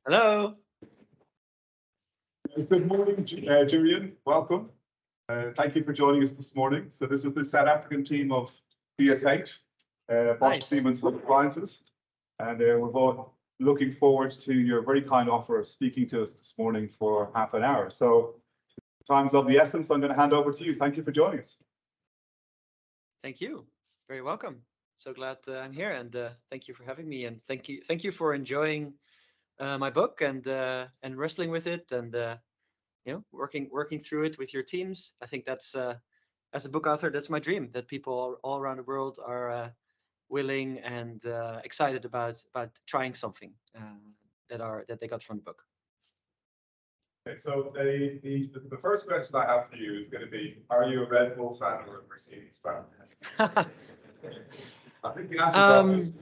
Hello. Good morning, Julian. Welcome. Thank you for joining us this morning. So this is the South African team of BSH, Bosch Nice. Siemens Home Appliances, and we're both looking forward to your very kind offer of speaking to us this morning for half an hour. So time's of the essence. I'm going to hand over to you. Thank you for joining us. Thank you. Very welcome. So glad I'm here, and thank you for having me, and thank you for enjoying my book and wrestling with it, and working through it with your teams. I think that's as a book author, that's my dream. That people all around the world are willing and excited about trying something that they got from the book. Okay, so the first question I have for you is going to be, are you a Red Bull fan or a Mercedes fan? I think the answer is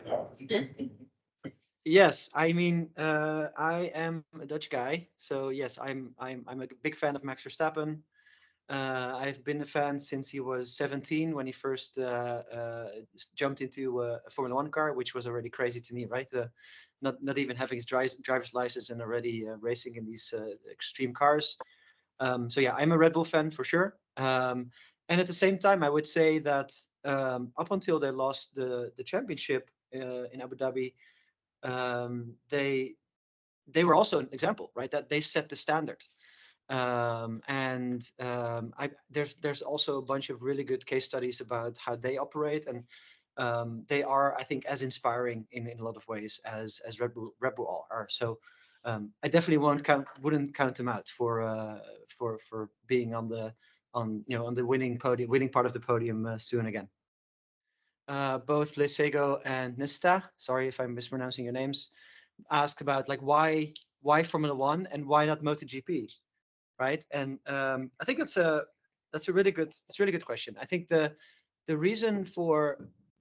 obvious. Yes, I mean, I am a Dutch guy, so yes, I'm a big fan of Max Verstappen. I've been a fan since he was 17 when he first jumped into a Formula One car, which was already crazy to me, right? Not even having his driver's license and already racing in these extreme cars. So yeah, I'm a Red Bull fan for sure. And at the same time, I would say that up until they lost the championship in Abu Dhabi, they were also an example, right? That they set the standard. There's also a bunch of really good case studies about how they operate, and they are, I think, as inspiring in a lot of ways as Red Bull are. So I definitely wouldn't count them out for being on the winning part of the podium soon again. Both Lesego and Nista, sorry if I'm mispronouncing your names, asked about like why Formula One and why not MotoGP, right? And I think that's a really good question. I think the reason for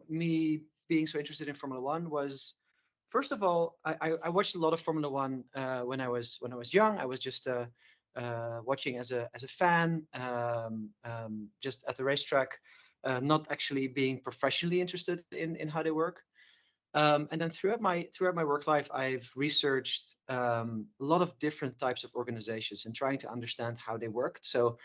me being so interested in Formula One was, first of all, I watched a lot of Formula One when I was young. I was just watching as a fan, just at the racetrack, not actually being professionally interested in how they work. And then throughout my work life, I've researched a lot of different types of organizations and trying to understand how they work. So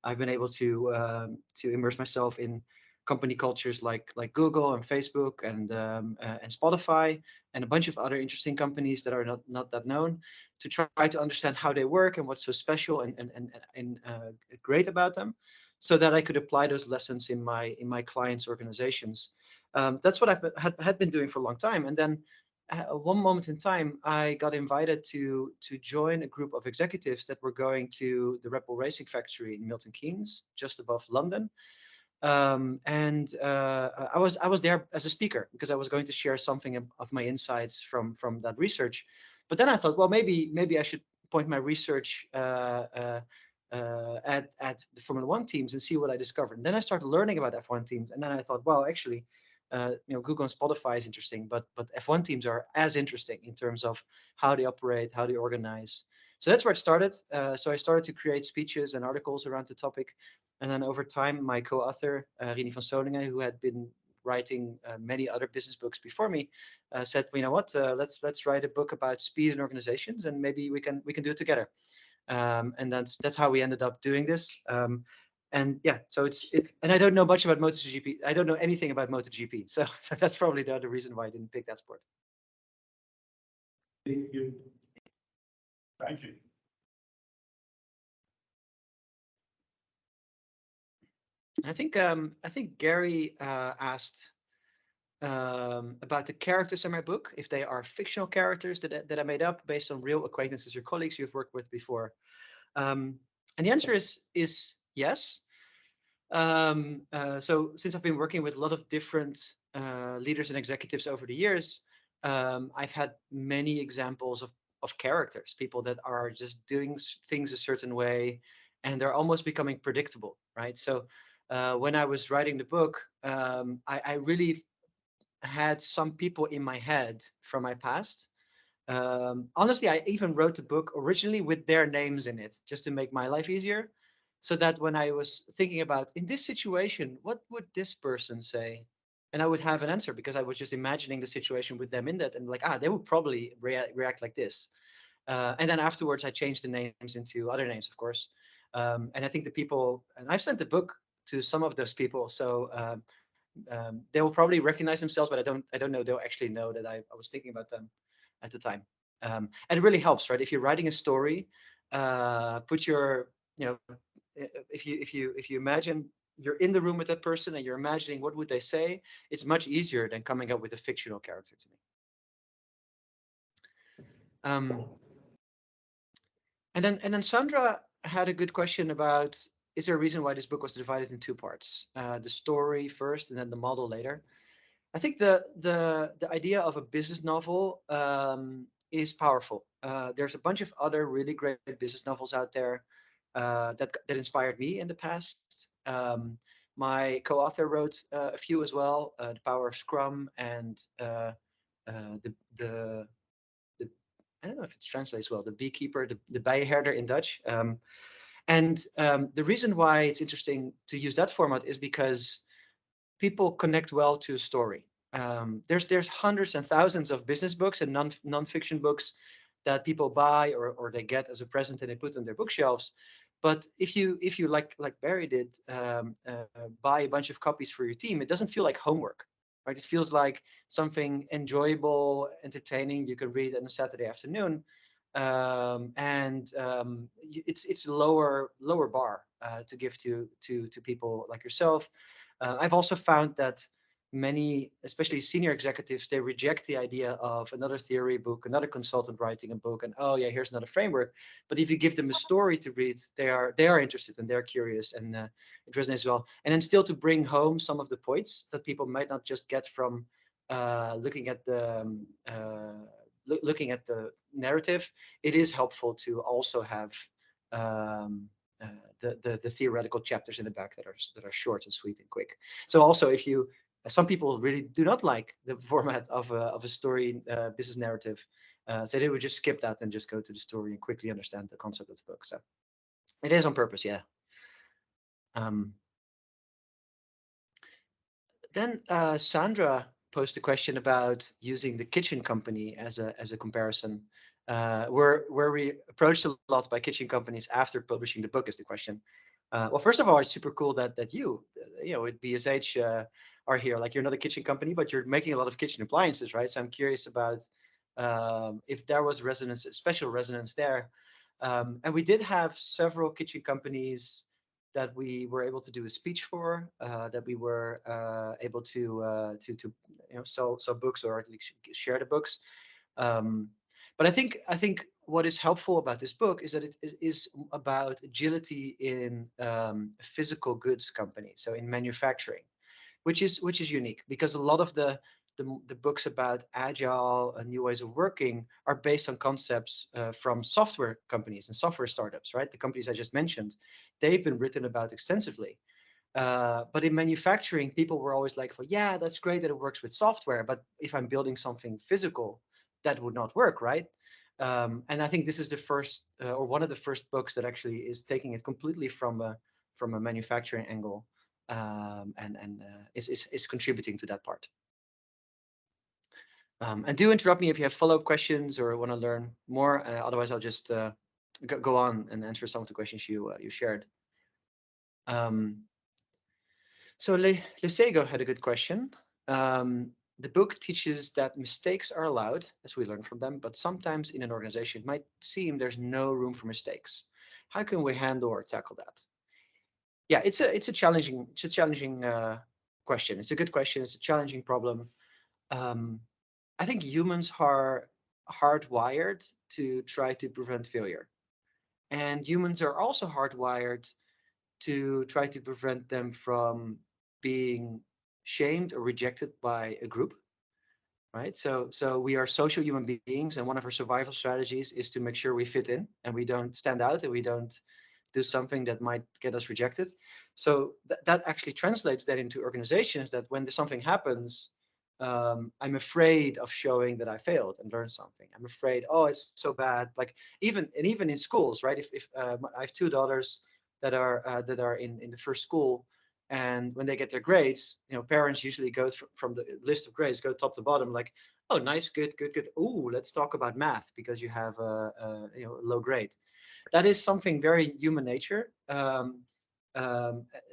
I've been able to immerse myself in company cultures like Google and Facebook and Spotify and a bunch of other interesting companies that are not that known, to try to understand how they work and what's so special and great about them, so that I could apply those lessons in my clients' organizations. That's what had been doing for a long time. And then at one moment in time, I got invited to join a group of executives that were going to the Red Bull Racing Factory in Milton Keynes, just above London. I was there as a speaker because I was going to share something of my insights from that research. But then I thought, well, maybe I should point my research at the Formula One teams and see what I discovered. And then I started learning about F1 teams, and then I thought, well, actually, Google and Spotify is interesting, but F1 teams are as interesting in terms of how they operate, how they organize. So that's where it started. So I started to create speeches and articles around the topic, and then over time, my co-author Rini van Soningen, who had been writing many other business books before me, said, well, you know what, let's write a book about speed in organizations, and maybe we can do it together. And that's how we ended up doing this. And yeah, so it's and I don't know much about MotoGP. I don't know anything about MotoGP, so that's probably the other reason why I didn't pick that sport. Thank you. Thank you. I think Gary asked about the characters in my book, if they are fictional characters that I made up based on real acquaintances or colleagues you've worked with before. And the answer is yes. So since I've been working with a lot of different leaders and executives over the years, I've had many examples of characters, people that are just doing things a certain way, and they're almost becoming predictable, right? So when I was writing the book, I really had some people in my head from my past. Honestly, I even wrote the book originally with their names in it, just to make my life easier, so that when I was thinking about in this situation, what would this person say? and I would have an answer because I was just imagining the situation with them in that, and like, they would probably react like this. And then afterwards, I changed the names into other names, of course. And I think the people, and I've sent the book to some of those people, so they will probably recognize themselves, but I don't know they'll actually know that I was thinking about them at the time. And it really helps, right? If you're writing a story, put your, if you imagine you're in the room with that person and you're imagining what would they say, it's much easier than coming up with a fictional character to me. And then Sandra had a good question about, is there a reason why this book was divided in two parts? The story first and then the model later. I think the idea of a business novel is powerful. There's a bunch of other really great business novels out there that inspired me in the past. My co-author wrote a few as well, The Power of Scrum and the I don't know if it translates well, the beekeeper, the bijenherder in Dutch. The reason why it's interesting to use that format is because people connect well to a story. There's hundreds and thousands of business books and non-fiction books that people buy or they get as a present and they put on their bookshelves. But if you like Barry did, buy a bunch of copies for your team, it doesn't feel like homework, right? It feels like something enjoyable, entertaining you can read on a Saturday afternoon, it's a lower bar to give to people like yourself. I've also found that many, especially senior executives, they reject the idea of another theory book, another consultant writing a book, and oh yeah, here's another framework. But if you give them a story to read, they are interested and they're curious, and it resonates well. And then still to bring home some of the points that people might not just get from looking at the looking at the narrative, it is helpful to also have the theoretical chapters in the back that are short and sweet and quick. So also, if you some people really do not like the format of a story business narrative, so they would just skip that and just go to the story and quickly understand the concept of the book. So it is on purpose, yeah. Then Sandra posed a question about using the Kitchen Company as a comparison. Were we approached a lot by kitchen companies after publishing the book is the question. Well, first of all, it's super cool that you with BSH are here. Like, you're not a kitchen company, but you're making a lot of kitchen appliances, right? So I'm curious about if there was resonance, special resonance there. And we did have several kitchen companies that we were able to do a speech for, that we were able to sell books or at least share the books. But I think what is helpful about this book is that it is about agility in physical goods company, so in manufacturing, which is unique because a lot of the books about agile and new ways of working are based on concepts from software companies and software startups, right? The companies I just mentioned, they've been written about extensively. But in manufacturing, people were always like, well, yeah, that's great that it works with software, but if I'm building something physical, that would not work, right? And I think this is the first or one of the first books that actually is taking it completely from a manufacturing angle, and is contributing to that part. And do interrupt me if you have follow-up questions or want to learn more. Otherwise, I'll just go on and answer some of the questions you shared. So Lesego had a good question. The book teaches that mistakes are allowed, as we learn from them, but sometimes in an organization, it might seem there's no room for mistakes. How can we handle or tackle that? Yeah, it's a challenging question. It's a good question. It's a challenging problem. I think humans are hardwired to try to prevent failure, and humans are also hardwired to try to prevent them from being shamed or rejected by a group, right? So we are social human beings, and one of our survival strategies is to make sure we fit in and we don't stand out and we don't do something that might get us rejected. So that actually translates that into organizations, that when something happens, I'm afraid of showing that I failed and learned something. I'm afraid, oh, it's so bad. Like even in schools, right? If I have two daughters that are in the first school, And when they get their grades, parents usually go from the list of grades, go top to bottom, like, oh, nice, good, good, good. Oh, let's talk about math because you have a low grade. That is something very human nature. And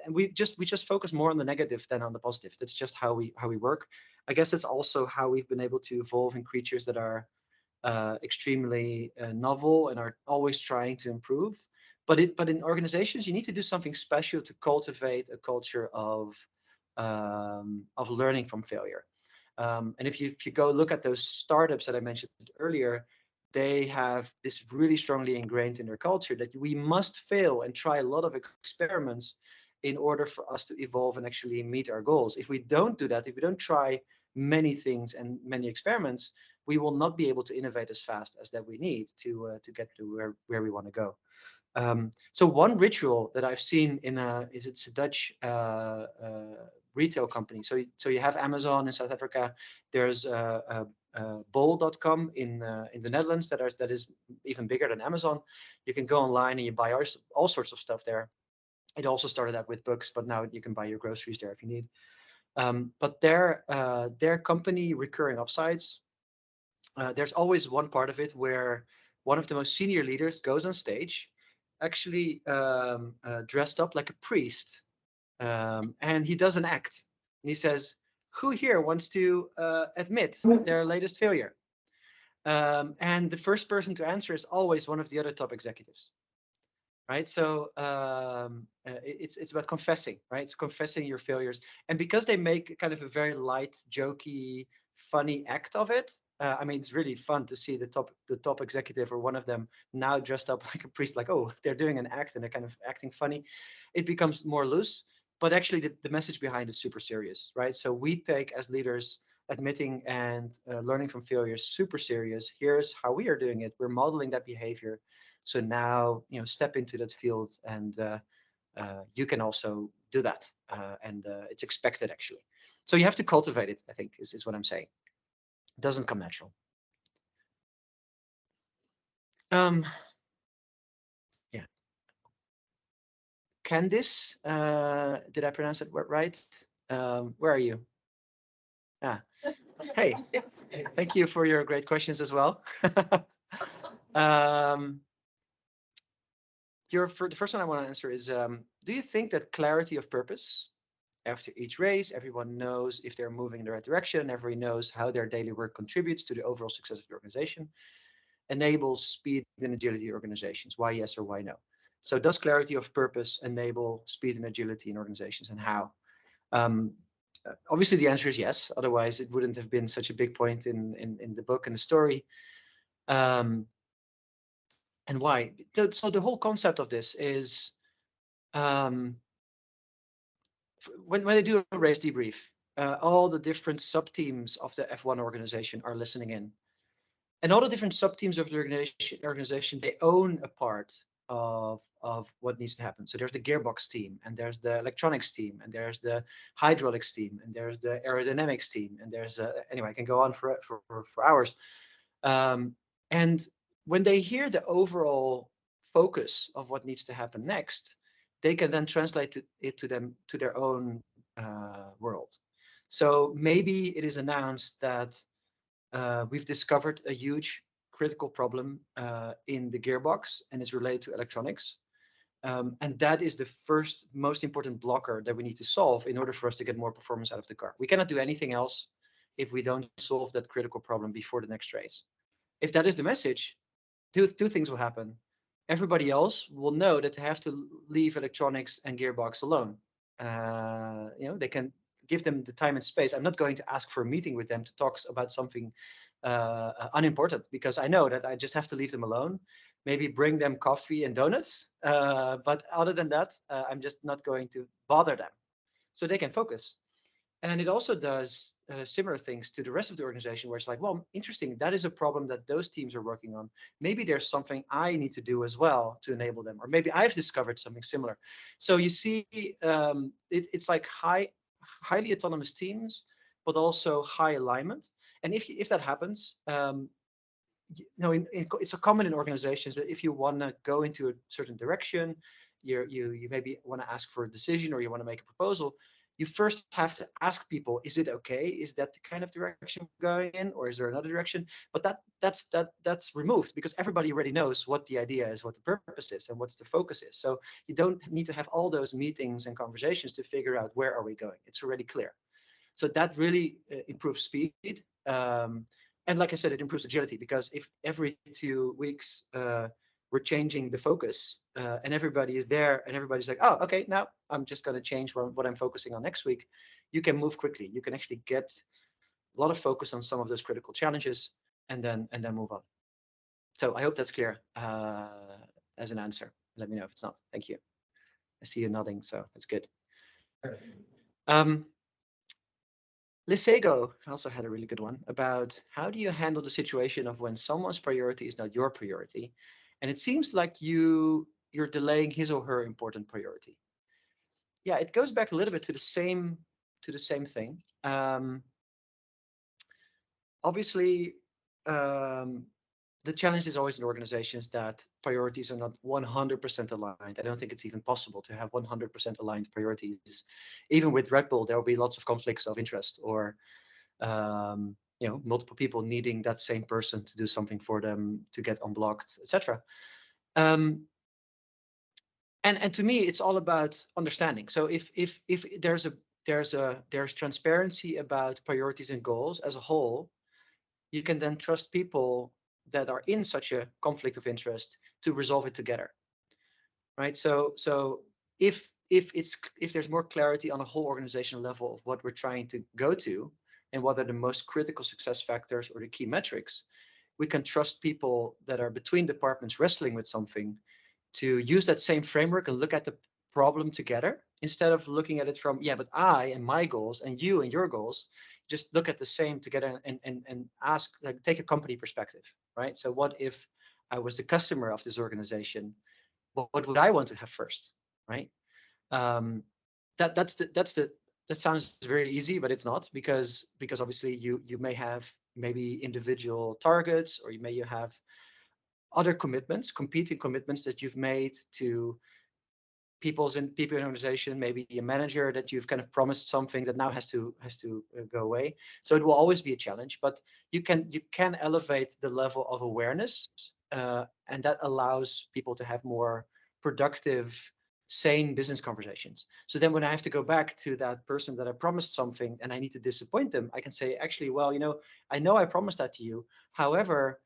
we just focus more on the negative than on the positive. That's just how we work. I guess it's also how we've been able to evolve in creatures that are extremely novel and are always trying to improve. But in organizations, you need to do something special to cultivate a culture of learning from failure. And if you go look at those startups that I mentioned earlier, they have this really strongly ingrained in their culture that we must fail and try a lot of experiments in order for us to evolve and actually meet our goals. If we don't do that, if we don't try many things and many experiments, we will not be able to innovate as fast as that we need to get to where we want to go. So one ritual that I've seen it's a Dutch retail company. So you have Amazon in South Africa. There's bol.com in the Netherlands that is even bigger than Amazon. You can go online and you buy all sorts of stuff there. It also started out with books, but now you can buy your groceries there if you need. But their company recurring offsites, there's always one part of it where one of the most senior leaders goes on stage, actually dressed up like a priest, and he does an act. And he says, "Who here wants to admit their latest failure?" And the first person to answer is always one of the other top executives. Right, so it's about confessing, right? It's confessing your failures, and because they make kind of a very light, jokey, funny act of it. I mean, it's really fun to see the top executive or one of them now dressed up like a priest, like, oh, they're doing an act and they're kind of acting funny. It becomes more loose, but actually the message behind is super serious, right? So we take as leaders admitting and learning from failures super serious. Here's how we are doing it. We're modeling that behavior. So now, step into that field, and you can also do that, and it's expected actually. So you have to cultivate it, I think, is what I'm saying. It doesn't come natural. Yeah. Candice, did I pronounce it right? Where are you? Ah, hey, thank you for your great questions as well. The first one I want to answer is, do you think that clarity of purpose after each race, everyone knows if they're moving in the right direction, everyone knows how their daily work contributes to the overall success of the organization, enables speed and agility in organizations? Why yes or why no? So does clarity of purpose enable speed and agility in organizations, and how? Obviously the answer is yes, otherwise it wouldn't have been such a big point in the book and the story. And why? So the whole concept of this is, when they do a race debrief, all the different sub-teams of the F1 organization are listening in. And all the different sub-teams of the organization, they own a part of what needs to happen. So there's the gearbox team, and there's the electronics team, and there's the hydraulics team, and there's the aerodynamics team, and there's anyway, I can go on for hours. And when they hear the overall focus of what needs to happen next, they can then translate it to their own world. So maybe it is announced that we've discovered a huge critical problem in the gearbox, and it's related to electronics. And that is the first most important blocker that we need to solve in order for us to get more performance out of the car. We cannot do anything else if we don't solve that critical problem before the next race. If that is the message, two things will happen. Everybody else will know that they have to leave electronics and gearbox alone. They can give them the time and space. I'm not going to ask for a meeting with them to talk about something unimportant, because I know that I just have to leave them alone. Maybe bring them coffee and donuts. But other than that, I'm just not going to bother them, so they can focus. And it also does similar things to the rest of the organization, where it's like, well, interesting, that is a problem that those teams are working on. Maybe there's something I need to do as well to enable them, or maybe I've discovered something similar. So you see, it's like highly autonomous teams, but also high alignment. And if that happens, it's a common in organizations that if you want to go into a certain direction, you maybe want to ask for a decision or you want to make a proposal, you first have to ask people, is it okay? Is that the kind of direction we're going in, or is there another direction? But that's removed because everybody already knows what the idea is, what the purpose is, and what's the focus is. So you don't need to have all those meetings and conversations to figure out where are we going. It's already clear. So that really improves speed. And like I said, it improves agility because if every 2 weeks we're changing the focus and everybody is there and everybody's like, oh, okay, now I'm just going to change what I'm focusing on next week, you can move quickly. You can actually get a lot of focus on some of those critical challenges and then move on. So I hope that's clear as an answer. Let me know if it's not. Thank you. I see you nodding, so that's good. Lisego also had a really good one about how do you handle the situation of when someone's priority is not your priority, and it seems like you're delaying his or her important priority. Yeah, it goes back a little bit to the same thing. Obviously, the challenge is always in organizations that priorities are not 100% aligned. I don't think it's even possible to have 100% aligned priorities. Even with Red Bull, there will be lots of conflicts of interest or multiple people needing that same person to do something for them to get unblocked, etc. And to me, it's all about understanding. So if there's transparency about priorities and goals as a whole, you can then trust people that are in such a conflict of interest to resolve it together, right? So if there's more clarity on a whole organizational level of what we're trying to go to and what are the most critical success factors or the key metrics, we can trust people that are between departments wrestling with something to use that same framework and look at the problem together instead of looking at it from, yeah, but I and my goals and you and your goals. Just look at the same together and ask, like, take a company perspective, right? So what if I was the customer of this organization? What would I want to have first, right? That sounds very easy, but it's not, because obviously you may have maybe individual targets, or you have other commitments, competing commitments that you've made to people in an organization, maybe a manager that you've kind of promised something that now has to go away. So it will always be a challenge, but you can elevate the level of awareness, and that allows people to have more productive, sane business conversations. So then when I have to go back to that person that I promised something and I need to disappoint them, I can say, actually, well, I know I promised that to you. However,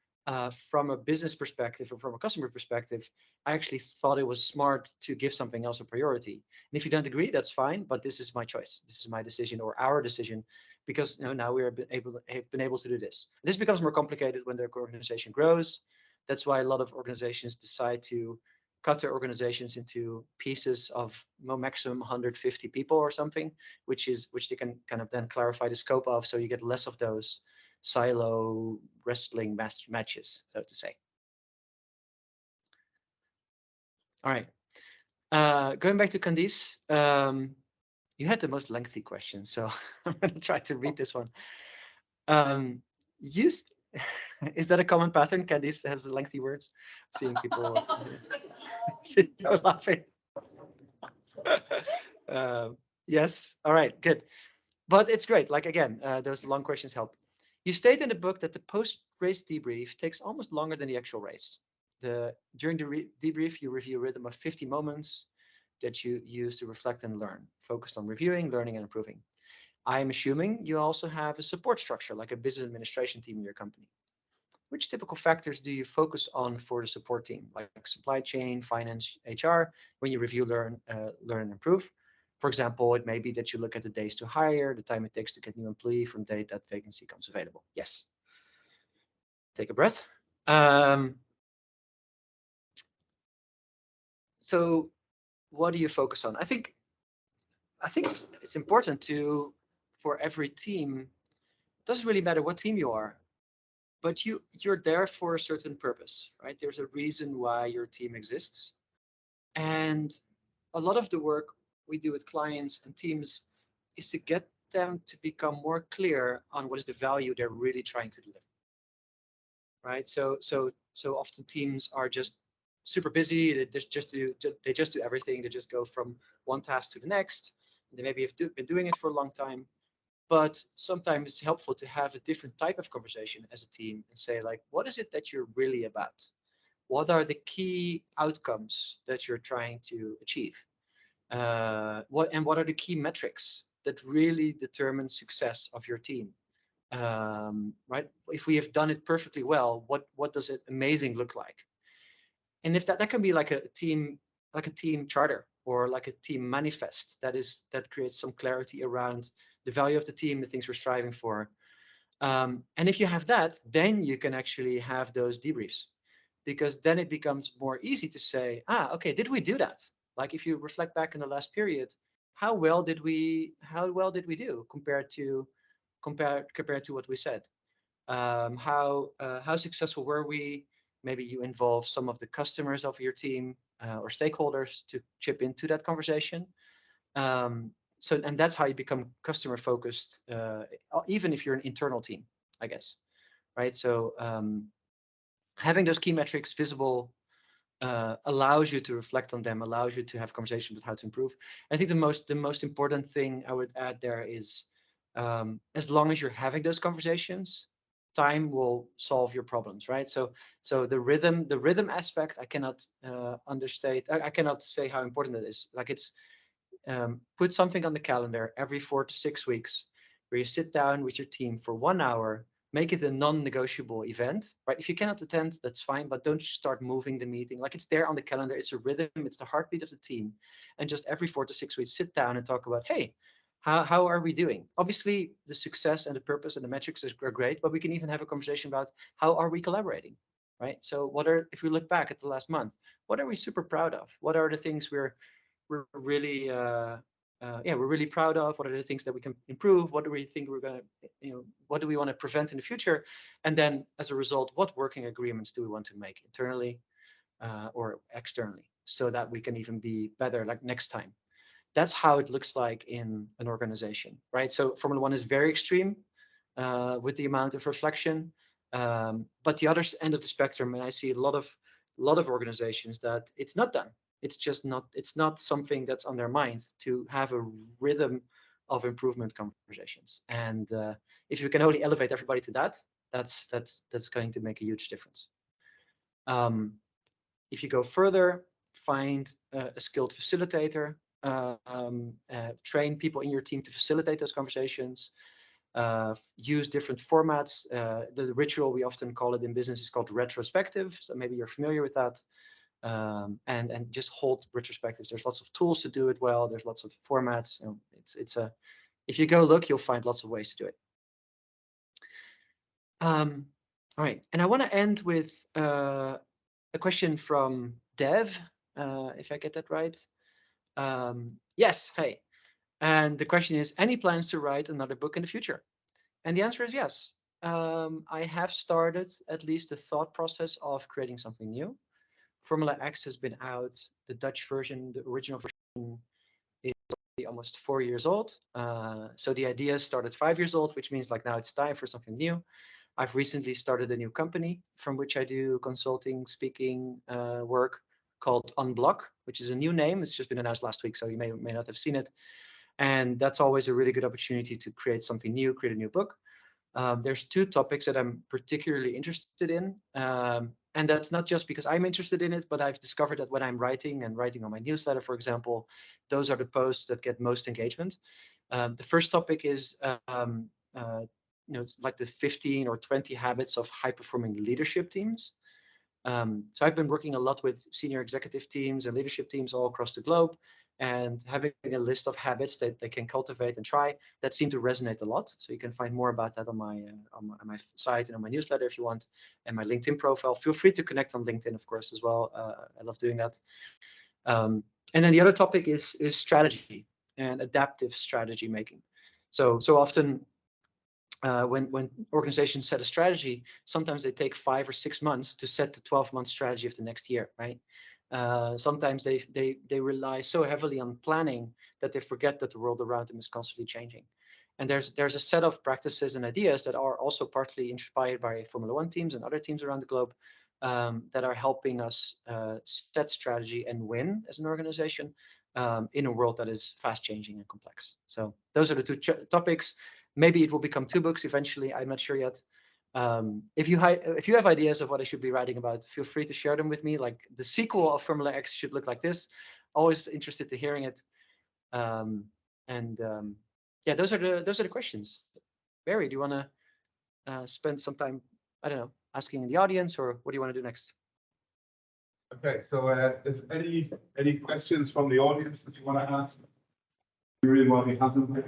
from a business perspective or from a customer perspective, I actually thought it was smart to give something else a priority. And if you don't agree, that's fine, but this is my choice. This is my decision, or our decision, because now we have been able to do this. This becomes more complicated when the organization grows. That's why a lot of organizations decide to cut their organizations into pieces of maximum 150 people or something, which they can kind of then clarify the scope of, so you get less of those silo wrestling matches, so to say. All right. Going back to Candice, you had the most lengthy question, so I'm going to try to read this one. Is that a common pattern? Candice has lengthy words. Seeing people laughing. Yes. All right. Good. But it's great. Like, again, those long questions help. You state in the book that the post-race debrief takes almost longer than the actual race. During the debrief, you review a rhythm of 50 moments that you use to reflect and learn, focused on reviewing, learning, and improving. I'm assuming you also have a support structure, like a business administration team in your company. Which typical factors do you focus on for the support team, like supply chain, finance, HR, when you review, learn, and improve? For example, it may be that you look at the days to hire, the time it takes to get new employee from date that vacancy comes available. Yes. Take a breath. So what do you focus on? I think it's important for every team. It doesn't really matter what team you are, but you're there for a certain purpose, right? There's a reason why your team exists. And a lot of the work we do with clients and teams is to get them to become more clear on what is the value they're really trying to deliver, right? So often teams are just super busy. They just do everything. They just go from one task to the next. They maybe have been doing it for a long time. But sometimes it's helpful to have a different type of conversation as a team and say, like, what is it that you're really about? What are the key outcomes that you're trying to achieve? What are the key metrics that really determine success of your team? Right? If we have done it perfectly well, what does it amazing look like? And if that can be like a team charter or like a team manifest that creates some clarity around the value of the team, the things we're striving for. And if you have that, then you can actually have those debriefs, because then it becomes more easy to say, okay, did we do that? Like if you reflect back in the last period, how well did we do compared to what we said? How successful were we? Maybe you involve some of the customers of your team or stakeholders to chip into that conversation. And that's how you become customer focused, even if you're an internal team, I guess, right? So having those key metrics visible allows you to reflect on them, allows you to have conversations with how to improve. I think the most important thing I would add there is, as long as you're having those conversations, time will solve your problems, right? So the rhythm aspect, I cannot understate. I cannot say how important it is. Like it's put something on the calendar every 4 to 6 weeks where you sit down with your team for 1 hour, make it a non-negotiable event, right? If you cannot attend, that's fine, but don't start moving the meeting. Like it's there on the calendar, it's a rhythm, it's the heartbeat of the team. And just every 4 to 6 weeks, sit down and talk about, hey, how are we doing? Obviously, the success and the purpose and the metrics are great, but we can even have a conversation about how are we collaborating, right? So if we look back at the last month, what are we super proud of? What are the things we're really we're really proud of? What are the things that we can improve? What do we think we're going to, what do we want to prevent in the future? And then as a result, what working agreements do we want to make internally or externally, so that we can even be better like next time? That's how it looks like in an organization, right? So Formula One is very extreme with the amount of reflection, but the other end of the spectrum, and I see a lot of organizations that it's not done. It's not something that's on their mind to have a rhythm of improvement conversations. And if you can only elevate everybody to that, that's going to make a huge difference. If you go further, find a skilled facilitator, train people in your team to facilitate those conversations, use different formats. The ritual, we often call it in business, is called retrospective. So maybe you're familiar with that. And just hold retrospectives. There's lots of tools to do it well. There's lots of formats. If you go look, you'll find lots of ways to do it. All right, and I want to end with a question from Dev, if I get that right. Yes, hey. And the question is, any plans to write another book in the future? And the answer is yes. I have started at least the thought process of creating something new. Formula X has been out. The Dutch version, the original version, is almost 4 years old. So the idea started 5 years old, which means like now it's time for something new. I've recently started a new company from which I do consulting, speaking work called Unblock, which is a new name. It's just been announced last week, so you may or may not have seen it. And that's always a really good opportunity to create something new, create a new book. There's 2 topics that I'm particularly interested in. And that's not just because I'm interested in it, but I've discovered that when I'm writing on my newsletter, for example, those are the posts that get most engagement. The first topic is it's like the 15 or 20 habits of high-performing leadership teams. So I've been working a lot with senior executive teams and leadership teams all across the globe, and having a list of habits that they can cultivate and try that seem to resonate a lot. So you can find more about that on my site and on my newsletter if you want, and my LinkedIn profile. Feel free to connect on LinkedIn, of course, as well. I love doing that. And then the other topic is strategy and adaptive strategy making. So often when organizations set a strategy, sometimes they take 5 or 6 months to set the 12-month strategy of the next year, right? Sometimes they rely so heavily on planning that they forget that the world around them is constantly changing. And there's a set of practices and ideas that are also partly inspired by Formula One teams and other teams around the globe that are helping us set strategy and win as an organization in a world that is fast changing and complex. So those are the two topics. Maybe it will become 2 books eventually. I'm not sure yet. If you have ideas of what I should be writing about, feel free to share them with me. Like the sequel of Formula X should look like this. Always interested to hearing it. Yeah, those are the questions. Barry, do you want to spend some time, I don't know, asking the audience, or what do you want to do next? Okay, so is any questions from the audience that you want to ask? You really want to have them?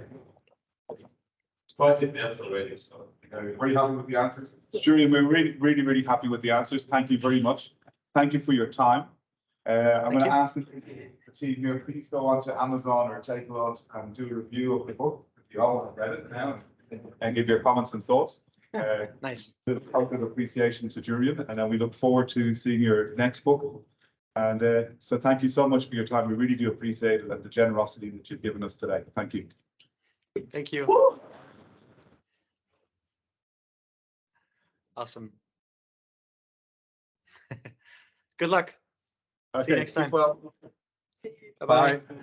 It's quite in depth already, so are you happy with the answers? Yes. Julian, we're really happy with the answers. Thank you very much. Thank you for your time. I'm going to ask the team here, please go on to Amazon or Takealot and do a review of the book. If you all have read it now, and give your comments and thoughts. Nice. A token of appreciation to Julian, and then we look forward to seeing your next book. And so thank you so much for your time. We really do appreciate it and the generosity that you've given us today. Thank you. Thank you. Woo! Awesome. Good luck. Okay, see you next time. well. Bye-bye. Bye.